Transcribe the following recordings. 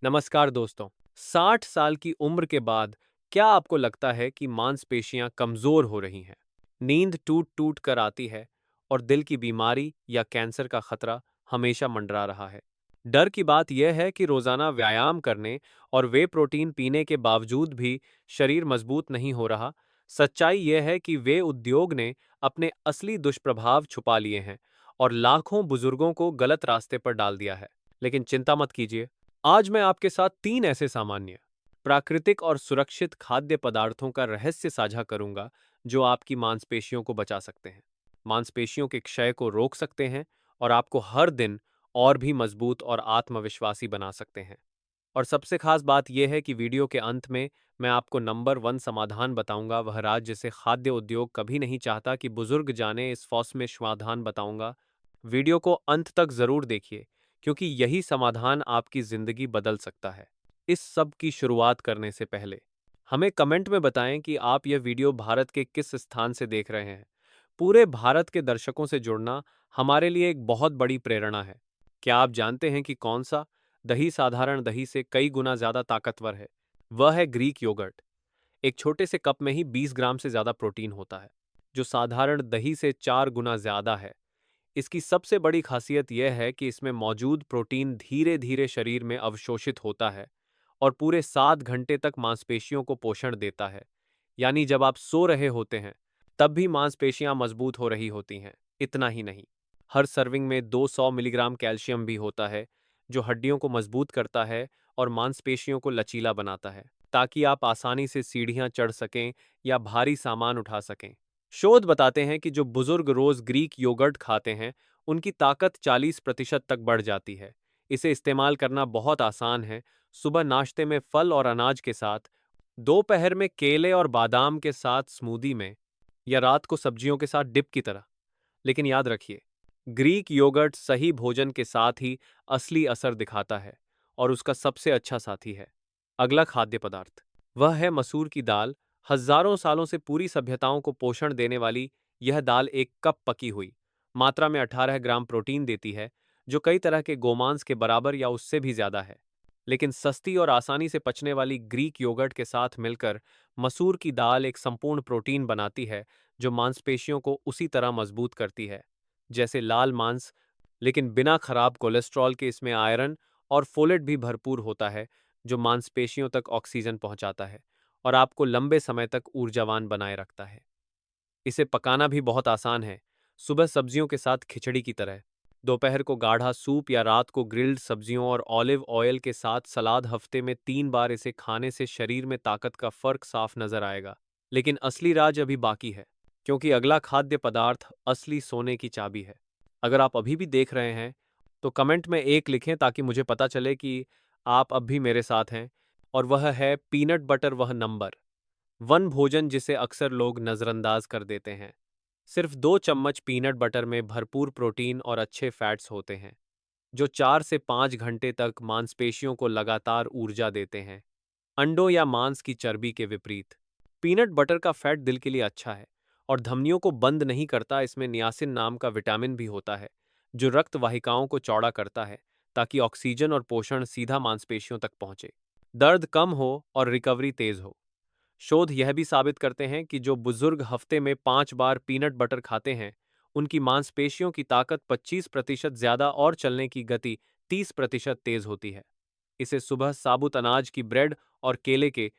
नमस्कार दोस्तों। 60 साल की उम्र के बाद क्या आपको लगता है कि मांसपेशियां कमजोर हो रही हैं? नींद टूट टूट कर आती है और दिल की बीमारी या कैंसर का खतरा हमेशा मंडरा रहा है। डर की बात यह है कि रोजाना व्यायाम करने और वे प्रोटीन पीने के बावजूद भी शरीर मजबूत नहीं हो रहा। सच्चाई यह है कि वे उद्योग ने अपने असली दुष्प्रभाव छुपा लिए हैं और लाखों बुजुर्गों को गलत रास्ते पर डाल दिया है। लेकिन चिंता मत कीजिए। आज मैं आपके साथ 3 ऐसे सामान्य, प्राकृतिक और सुरक्षित खाद्य पदार्थों का रहस्य साझा करूंगा जो आपकी मांसपेशियों को बचा सकते हैं, मांसपेशियों के क्षय को रोक सकते हैं और आपको हर दिन और भी मजबूत और आत्मविश्वासी बना सकते हैं। और सबसे खास बात यह है कि वीडियो के अंत में मैं आपको नंबर 1 समाधान बताऊंगा, वह राज जिसे खाद्य उद्योग कभी नहीं चाहता कि बुजुर्ग जाने, इस फौस में समाधान बताऊंगा। वीडियो को अंत तक जरूर देखिए, क्योंकि यही समाधान आपकी जिंदगी बदल सकता है। इस सब की शुरुआत करने से पहले हमें कमेंट में बताएं कि आप यह वीडियो भारत के किस स्थान से देख रहे हैं। पूरे भारत के दर्शकों से जुड़ना हमारे लिए एक बहुत बड़ी प्रेरणा है। क्या आप जानते हैं कि कौन सा दही साधारण दही से कई गुना ज्यादा ताकतवर है? वह है ग्रीक योगर्ट। एक छोटे से कप में ही 20 ग्राम से ज्यादा प्रोटीन होता है, जो साधारण दही से 4 गुना ज्यादा है। इसकी सबसे बड़ी खासियत यह है कि इसमें मौजूद प्रोटीन धीरे धीरे शरीर में अवशोषित होता है और पूरे 7 घंटे तक मांसपेशियों को पोषण देता है। यानी जब आप सो रहे होते हैं, तब भी मांसपेशियां मजबूत हो रही होती हैं। इतना ही नहीं, हर सर्विंग में 200 मिलीग्राम कैल्शियम भी होता है, जो हड्डियों को मजबूत करता है और मांसपेशियों को लचीला बनाता है, ताकि आप आसानी से सीढ़ियां चढ़ सकें या भारी सामान उठा सकें। शोध बताते हैं कि जो बुजुर्ग रोज ग्रीक योगर्ट खाते हैं, उनकी ताकत 40% तक बढ़ जाती है। इसे इस्तेमाल करना बहुत आसान है। सुबह नाश्ते में फल और अनाज के साथ, दोपहर में केले और बादाम के साथ स्मूदी में, या रात को सब्जियों के साथ डिप की तरह। लेकिन याद रखिए, ग्रीक योगर्ट सही भोजन के साथ ही असली असर दिखाता है और उसका सबसे अच्छा साथी है। अगला खाद्य पदार्थ, वह है मसूर की दाल। हजारों सालों से पूरी सभ्यताओं को पोषण देने वाली यह दाल एक कप पकी हुई मात्रा में 18 ग्राम प्रोटीन देती है, जो कई तरह के गोमांस के बराबर या उससे भी ज्यादा है। लेकिन सस्ती और आसानी से पचने वाली ग्रीक योगर्ट के साथ मिलकर मसूर की दाल एक संपूर्ण प्रोटीन बनाती है, जो मांसपेशियों को उसी तरह मजबूत करती है जैसे लाल मांस। लेकिन बिना खराब कोलेस्ट्रॉल के इसमें आयरन और फोलेट भी भरपूर होता है, जो मांसपेशियों तक ऑक्सीजन पहुंचाता है और आपको लंबे समय तक ऊर्जावान बनाए रखता है। इसे पकाना भी बहुत आसान है, सुबह सब्जियों के साथ खिचड़ी की तरह, दोपहर को गाढ़ा सूप या रात को ग्रिल्ड सब्जियों और ऑलिव ऑयल के साथ सलाद। हफ्ते में 3 बार इसे खाने से शरीर में ताकत का फर्क साफ नजर आएगा। लेकिन असली राज अभी बाकी है, क्योंकि अगला खाद्य पदार्थ असली सोने की चाबी है। अगर आप अभी भी देख रहे हैं, तो कमेंट में 1 लिखें ताकि मुझे पता चले कि आप अब भी मेरे साथ हैं। और वह है पीनट बटर, वह नंबर वन भोजन जिसे अक्सर लोग नज़रअंदाज कर देते हैं। सिर्फ 2 चम्मच पीनट बटर में भरपूर प्रोटीन और अच्छे फैट्स होते हैं, जो 4 से 5 घंटे तक मांसपेशियों को लगातार ऊर्जा देते हैं। अंडों या मांस की चर्बी के विपरीत, पीनट बटर का फैट दिल के लिए अच्छा है और धमनियों को बंद नहीं करता। इसमें नियासिन नाम का विटामिन भी होता है, जो रक्त वाहिकाओं को चौड़ा करता है, ताकि ऑक्सीजन और पोषण सीधा मांसपेशियों तक पहुंचे, दर्द कम हो और रिकवरी तेज हो। शोध यह भी साबित करते हैं कि जो बुजुर्ग हफ्ते में 5 बार पीनट बटर खाते हैं, उनकी मांसपेशियों की ताकत 25% ज्यादा और चलने की गति 30% तेज होती है। इसे सुबह साबुत अनाज की ब्रेड और केले के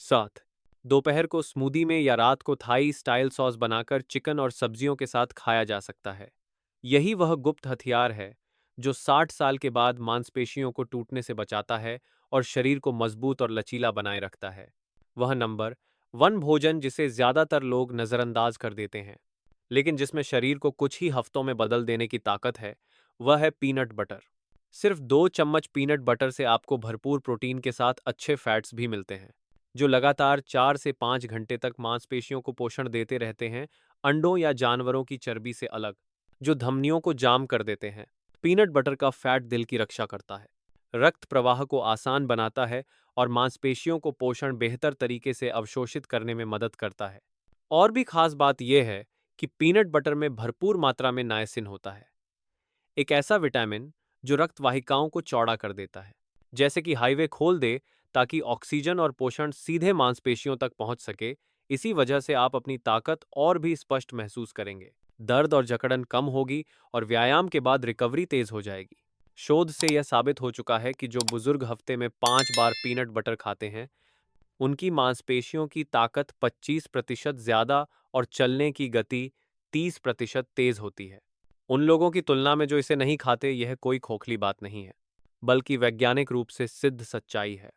साथ, दोपहर को स्मूदी में या रात को थाई स्टाइल सॉस बनाकर चिकन और सब्जियों के साथ खाया जा सकता है। यही वह गुप्त हथियार है जो 60 साल के बाद मांसपेशियों को टूटने से बचाता है और शरीर को मजबूत और लचीला बनाए रखता है। वह नंबर 1 भोजन जिसे ज्यादातर लोग नजरअंदाज कर देते हैं, लेकिन जिसमें शरीर को कुछ ही हफ्तों में बदल देने की ताकत है, वह है पीनट बटर। सिर्फ 2 चम्मच पीनट बटर से आपको भरपूर प्रोटीन के साथ अच्छे फैट्स भी मिलते हैं, जो लगातार 4 से 5 घंटे तक मांसपेशियों को पोषण देते रहते हैं। अंडों या जानवरों की चर्बी से अलग, जो धमनियों को जाम कर देते हैं, पीनट बटर का फैट दिल की रक्षा करता है, रक्त प्रवाह को आसान बनाता है और मांसपेशियों को पोषण बेहतर तरीके से अवशोषित करने में मदद करता है। और भी खास बात यह है कि पीनट बटर में भरपूर मात्रा में नायसिन होता है, एक ऐसा विटामिन जो रक्त वाहिकाओं को चौड़ा कर देता है, जैसे कि हाईवे खोल दे ताकि ऑक्सीजन और पोषण सीधे मांसपेशियों तक पहुंच सके। इसी वजह से आप अपनी ताकत और भी स्पष्ट महसूस करेंगे। दर्द और जकड़न कम होगी और व्यायाम के बाद रिकवरी तेज हो जाएगी। शोध से यह साबित हो चुका है कि जो बुजुर्ग हफ्ते में 5 बार पीनट बटर खाते हैं, उनकी मांसपेशियों की ताकत 25% ज्यादा और चलने की गति 30% तेज होती है। उन लोगों की तुलना में जो इसे नहीं खाते, यह कोई खोखली बात नहीं है, बल्कि वैज्ञानिक रूप से सिद्ध सच्चाई है।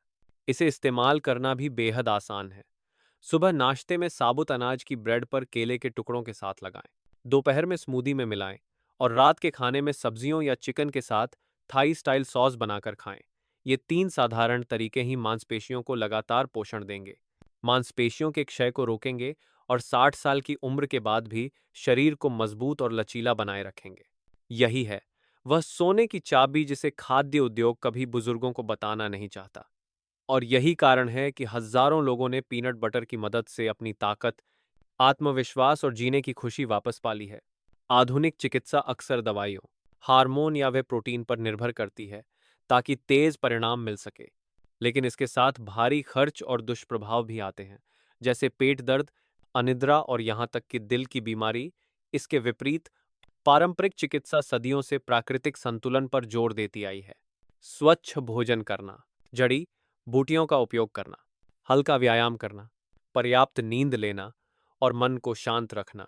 इसे इस्तेमाल करना भी बेहद आसान है। सुबह नाश्ते में साबुत अनाज की ब्रेड पर केले के टुकड़ों के साथ लगाएं। दोपहर में स्मूदी में मिलाएं और रात के खाने में सब्जियों या चिकन के साथ थाई स्टाइल सॉस बनाकर खाएं। ये 3 साधारण तरीके ही मांसपेशियों को लगातार पोषण देंगे, मांसपेशियों के क्षय को रोकेंगे और 60 साल की उम्र के बाद भी शरीर को मजबूत और लचीला बनाए रखेंगे। यही है वह सोने की चाबी जिसे खाद्य उद्योग कभी बुजुर्गों को बताना नहीं चाहता। और यही कारण है कि हजारों लोगों ने पीनट बटर की मदद से अपनी ताकत, आत्मविश्वास और जीने की खुशी वापस पा ली है। आधुनिक चिकित्सा अक्सर दवाइयों, हार्मोन या वे प्रोटीन पर निर्भर करती है ताकि तेज परिणाम मिल सके। लेकिन इसके साथ भारी खर्च और दुष्प्रभाव भी आते हैं, जैसे पेट दर्द, अनिद्रा और यहाँ तक कि दिल की बीमारी। इसके विपरीत पारंपरिक चिकित्सा सदियों से प्राकृतिक संतुलन पर जोर देती आई है। स्वच्छ भोजन करना, जड़ी बूटियों का उपयोग करना, हल्का व्यायाम करना, पर्याप्त नींद लेना और मन को शांत रखना।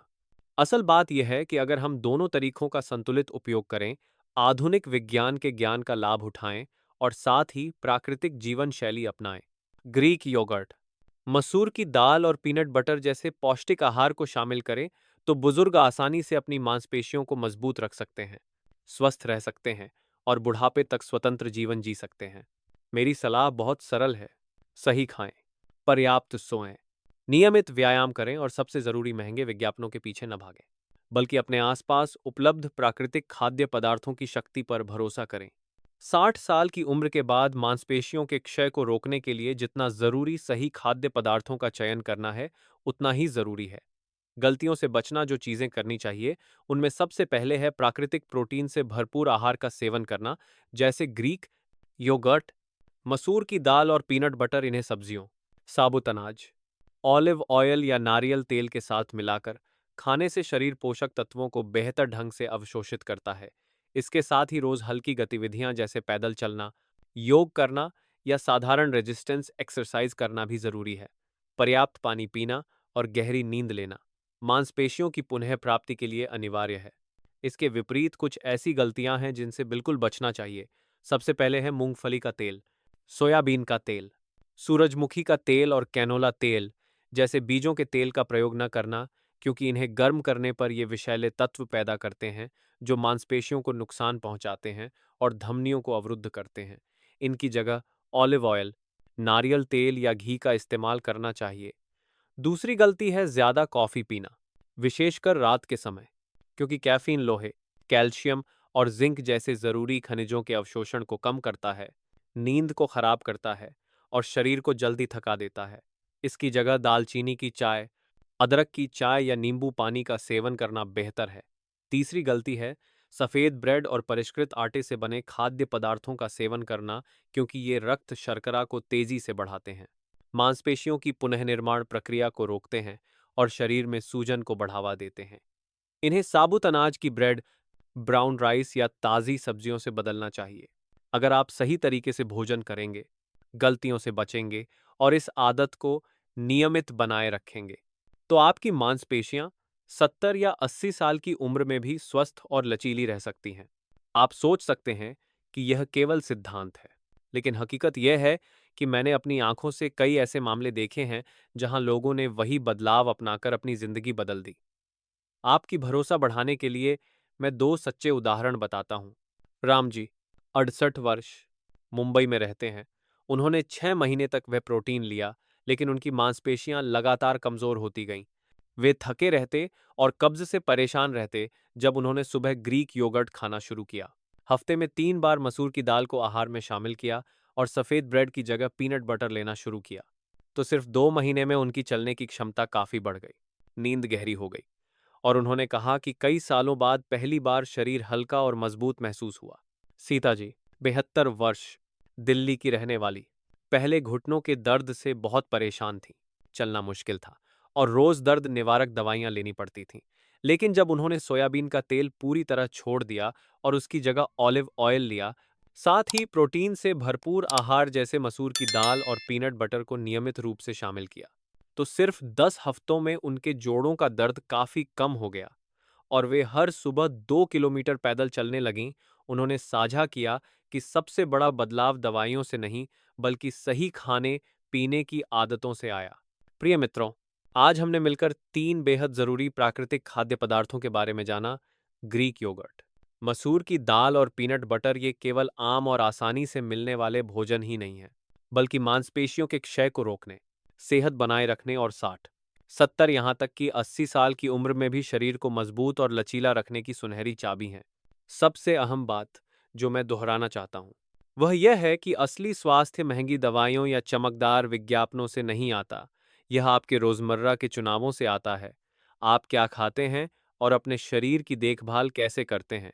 असल बात यह है कि अगर हम दोनों तरीकों का संतुलित उपयोग करें, आधुनिक विज्ञान के ज्ञान का लाभ उठाएं और साथ ही प्राकृतिक जीवन शैली अपनाएं। ग्रीक योगर्ट, मसूर की दाल और पीनट बटर जैसे पौष्टिक आहार को शामिल करें तो बुजुर्ग आसानी से अपनी मांसपेशियों को मजबूत रख सकते हैं, स्वस्थ रह सकते हैं और बुढ़ापे तक स्वतंत्र जीवन जी सकते हैं। मेरी सलाह बहुत सरल है। सही खाएं, पर्याप्त सोएं, नियमित व्यायाम करें और सबसे जरूरी महंगे विज्ञापनों के पीछे न भागें, बल्कि अपने आसपास उपलब्ध प्राकृतिक खाद्य पदार्थों की शक्ति पर भरोसा करें। 60 साल की उम्र के बाद मांसपेशियों के क्षय को रोकने के लिए जितना जरूरी सही खाद्य पदार्थों का चयन करना है, उतना ही जरूरी है गलतियों से बचना। जो चीजें करनी चाहिए, उनमें सबसे पहले है प्राकृतिक प्रोटीन से भरपूर आहार का सेवन करना, जैसे ग्रीक योगर्ट, मसूर की दाल और पीनट बटर। इन्हें सब्जियों, साबुत अनाज, ऑलिव ऑयल या नारियल तेल के साथ मिलाकर खाने से शरीर पोषक तत्वों को बेहतर ढंग से अवशोषित करता है। इसके साथ ही रोज हल्की गतिविधियां जैसे पैदल चलना, योग करना या साधारण रेजिस्टेंस एक्सरसाइज करना भी जरूरी है। पर्याप्त पानी पीना और गहरी नींद लेना मांसपेशियों की पुनः प्राप्ति के लिए अनिवार्य है। इसके विपरीत कुछ ऐसी गलतियां हैं जिनसे बिल्कुल बचना चाहिए। सबसे पहले है मूंगफली का तेल, सोयाबीन का तेल, सूरजमुखी का तेल और कैनोला तेल जैसे बीजों के तेल का प्रयोग न करना, क्योंकि इन्हें गर्म करने पर ये विषैले तत्व पैदा करते हैं जो मांसपेशियों को नुकसान पहुंचाते हैं और धमनियों को अवरुद्ध करते हैं। इनकी जगह ऑलिव ऑयल, नारियल तेल या घी का इस्तेमाल करना चाहिए। दूसरी गलती है ज्यादा कॉफी पीना, विशेषकर रात के समय, क्योंकि कैफीन लोहे, कैल्शियम और जिंक जैसे जरूरी खनिजों के अवशोषण को कम करता है, नींद को खराब करता है और शरीर को जल्दी थका देता है। इसकी जगह दालचीनी की चाय, अदरक की चाय या नींबू पानी का सेवन करना बेहतर है। तीसरी गलती है सफेद ब्रेड और परिष्कृत आटे से बने खाद्य पदार्थों का सेवन करना, क्योंकि ये रक्त शर्करा को तेजी से बढ़ाते हैं, मांसपेशियों की पुनर्निर्माण प्रक्रिया को रोकते हैं और शरीर में सूजन को बढ़ावा देते हैं। इन्हें साबुत अनाज की ब्रेड, ब्राउन राइस या ताज़ी सब्जियों से बदलना चाहिए। अगर आप सही तरीके से भोजन करेंगे, गलतियों से बचेंगे और इस आदत को नियमित बनाए रखेंगे, तो आपकी मांसपेशियां 70 या 80 साल की उम्र में भी स्वस्थ और लचीली रह सकती हैं। आप सोच सकते हैं कि यह केवल सिद्धांत है, लेकिन हकीकत यह है कि मैंने अपनी आंखों से कई ऐसे मामले देखे हैं जहां लोगों ने वही बदलाव अपनाकर अपनी जिंदगी बदल दी। आपकी भरोसा बढ़ाने के लिए मैं 2 सच्चे उदाहरण बताता हूँ। राम जी, 68 वर्ष, मुंबई में रहते हैं। उन्होंने 6 महीने तक वह प्रोटीन लिया, लेकिन उनकी मांसपेशियां लगातार कमजोर होती गईं। वे थके रहते और कब्ज से परेशान रहते जब उन्होंने सुबह ग्रीक योगर्ट खाना शुरू किया, हफ्ते में 3 बार मसूर की दाल को आहार में शामिल किया और सफ़ेद ब्रेड की जगह पीनट बटर लेना शुरू किया, तो सिर्फ 2 महीने में उनकी चलने की क्षमता काफ़ी बढ़ गई, नींद गहरी हो गई और उन्होंने कहा कि कई सालों बाद पहली बार शरीर हल्का और मजबूत महसूस हुआ। सीता जी, 72 वर्ष, दिल्ली की रहने वाली। पहले घुटनों के दर्द से बहुत परेशान थी, चलना मुश्किल था और रोज दर्द निवारक दवाइयां लेनी पड़ती थीं। लेकिन जब उन्होंने सोयाबीन का तेल पूरी तरह छोड़ दिया और उसकी जगह ऑलिव ऑयल लिया, साथ ही प्रोटीन से भरपूर आहार जैसे मसूर की दाल और पीनट बटर को नियमित रूप से शामिल किया, तो सिर्फ 10 हफ्तों में उनके जोड़ों का दर्द काफी कम हो गया और वे हर सुबह 2 किलोमीटर पैदल चलने लगीं। उन्होंने साझा किया कि सबसे बड़ा बदलाव दवाइयों से नहीं, बल्कि सही खाने पीने की आदतों से आया। प्रिय मित्रों, आज हमने मिलकर 3 बेहद जरूरी प्राकृतिक खाद्य पदार्थों के बारे में जाना। ग्रीक योगर्ट, मसूर की दाल और पीनट बटर ये केवल आम और आसानी से मिलने वाले भोजन ही नहीं है, बल्कि मांसपेशियों के क्षय को रोकने, सेहत बनाए रखने और 60, 70 यहाँ तक कि 80 साल की उम्र में भी शरीर को मजबूत और लचीला रखने की सुनहरी चाबी हैं। सबसे अहम बात जो मैं दोहराना चाहता हूँ, वह यह है कि असली स्वास्थ्य महंगी दवाइयों या चमकदार विज्ञापनों से नहीं आता। यह आपके रोजमर्रा के चुनावों से आता है। आप क्या खाते हैं और अपने शरीर की देखभाल कैसे करते हैं।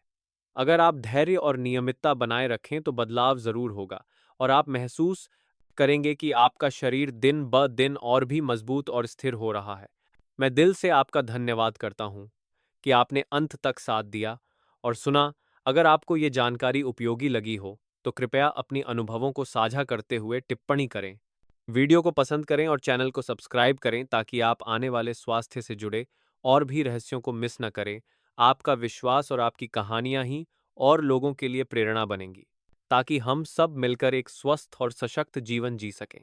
अगर आप धैर्य और नियमितता बनाए रखें तो बदलाव जरूर होगा और आप महसूस करेंगे कि आपका शरीर दिन ब दिन और भी मजबूत और स्थिर हो रहा है। मैं दिल से आपका धन्यवाद करता हूँ कि आपने अंत तक साथ दिया और सुना। अगर आपको ये जानकारी उपयोगी लगी हो तो कृपया अपनी अनुभवों को साझा करते हुए टिप्पणी करें। वीडियो को पसंद करें और चैनल को सब्सक्राइब करें ताकि आप आने वाले स्वास्थ्य से जुड़े और भी रहस्यों को मिस न करें। आपका विश्वास और आपकी कहानियां ही और लोगों के लिए प्रेरणा बनेंगी, ताकि हम सब मिलकर एक स्वस्थ और सशक्त जीवन जी सकें।